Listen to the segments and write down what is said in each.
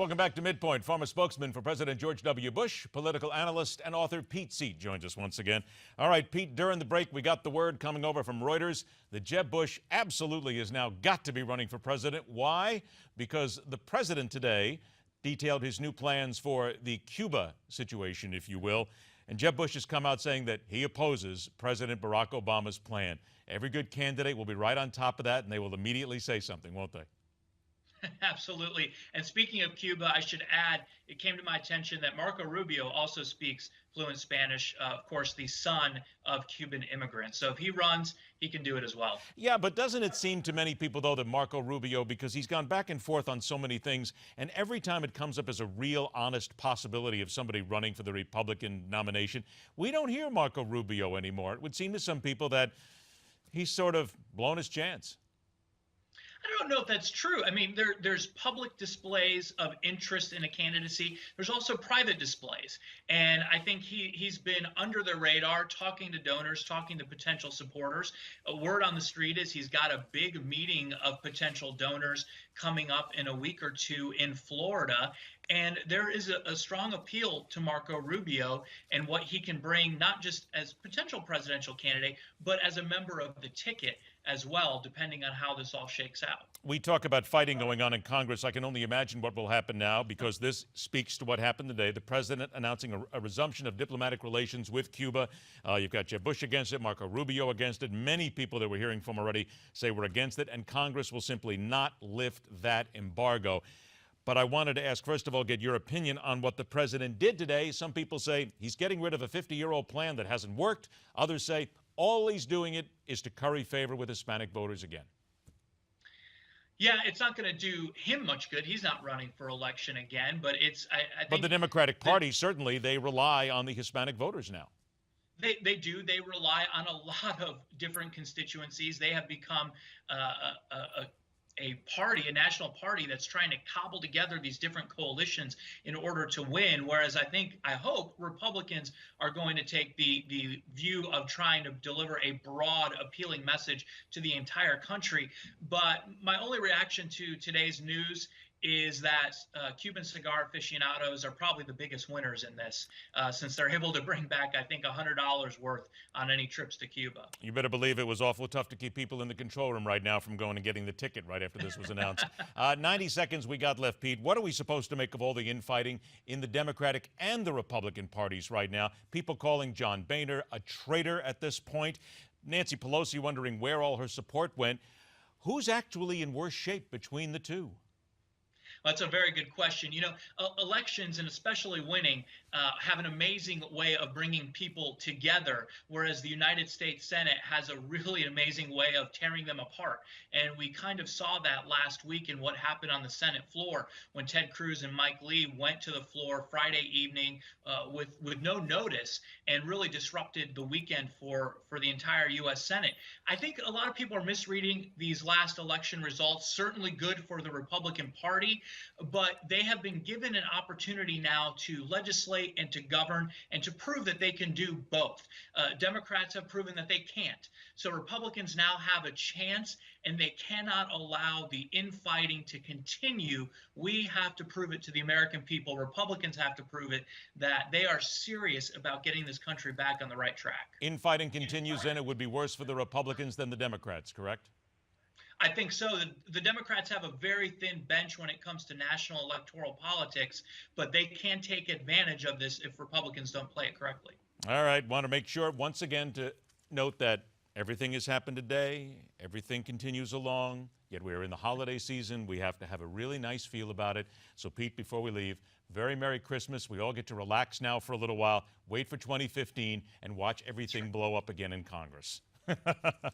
Welcome back to MidPoint. Former spokesman for President George W. Bush, political analyst and author Pete Seat joins us once again. All right, Pete, during the break, we got the word coming over from Reuters that Jeb Bush absolutely has now got to be running for president. Why? Because the president today detailed his new plans for the Cuba situation, if you will. And Jeb Bush has come out saying that he opposes President Barack Obama's plan. Every good candidate will be right on top of that, and they will immediately say something, won't they? Absolutely. And speaking of Cuba, I should add, it came to my attention that Marco Rubio also speaks fluent Spanish, of course, the son of Cuban immigrants. So if he runs, he can do it as well. Yeah, but doesn't it seem to many people, though, that Marco Rubio, because he's gone back and forth on so many things, and every time it comes up as a real, honest possibility of somebody running for the Republican nomination, we don't hear Marco Rubio anymore. It would seem to some people that he's sort of blown his chance. I don't know if that's true. I mean, there's public displays of interest in a candidacy. There's also private displays. And I think he's been under the radar, talking to donors, talking to potential supporters. A word on the street is he's got a big meeting of potential donors coming up in a week or two in Florida. And there is a strong appeal to Marco Rubio and what he can bring, not just as potential presidential candidate, but as a member of the ticket as well, depending on how this all shakes out. We talk about fighting going on in Congress. I can only imagine what will happen now, because this speaks to what happened today. The president announcing a resumption of diplomatic relations with Cuba. You've got Jeb Bush against it, Marco Rubio against it. Many people that we're hearing from already say we're against it, and Congress will simply not lift that embargo. But I wanted to ask, first of all, get your opinion on what the president did today. Some people say he's getting rid of a 50-year-old plan that hasn't worked. Others say all he's doing it is to curry favor with Hispanic voters again. Yeah, it's not going to do him much good. He's not running for election again, but it's I think But the Democratic Party, certainly, they rely on the Hispanic voters now. They do. They rely on a lot of different constituencies. They have become a party, a national party that's trying to cobble together these different coalitions in order to win. Whereas I hope Republicans are going to take the view of trying to deliver a broad, appealing message to the entire country. But my only reaction to today's news is that Cuban cigar aficionados are probably the biggest winners in this, since they're able to bring back, I think, $100 worth on any trips to Cuba. You better believe it was awful tough to keep people in the control room right now from going and getting the ticket right after this was announced. 90 seconds we got left, Pete. What are we supposed to make of all the infighting in the Democratic and the Republican parties right now? People calling John Boehner a traitor at this point. Nancy Pelosi wondering where all her support went. Who's actually in worse shape between the two? Well, that's a very good question. You know, elections, and especially winning, have an amazing way of bringing people together, whereas the United States Senate has a really amazing way of tearing them apart. And we kind of saw that last week in what happened on the Senate floor when Ted Cruz and Mike Lee went to the floor Friday evening with no notice and really disrupted the weekend for the entire U.S. Senate. I think a lot of people are misreading these last election results. Certainly good for the Republican Party, but they have been given an opportunity now to legislate and to govern and to prove that they can do both. Democrats have proven that they can't. So Republicans now have a chance, and they cannot allow the infighting to continue. We have to prove it to the American people. Republicans have to prove it that they are serious about getting this country back on the right track. Infighting continues, and it would be worse for the Republicans than the Democrats, correct? I think so. The Democrats have a very thin bench when it comes to national electoral politics, but they can take advantage of this if Republicans don't play it correctly. All right. Want to make sure, once again, to note that everything has happened today. Everything continues along. Yet we're in the holiday season. We have to have a really nice feel about it. So, Pete, before we leave, very Merry Christmas. We all get to relax now for a little while, wait for 2015, and watch everything blow up again in Congress.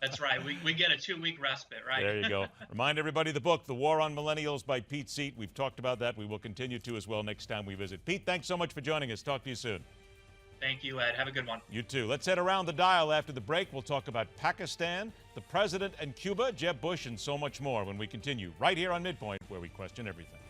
That's right. We get a 2-week respite, right? There you go. Remind everybody the book, The War on Millennials by Pete Seat. We've talked about that. We will continue to as well next time we visit. Pete, thanks so much for joining us. Talk to you soon. Thank you, Ed. Have a good one. You too. Let's head around the dial after the break. We'll talk about Pakistan, the president, and Cuba, Jeb Bush, and so much more when we continue right here on MidPoint, where we question everything.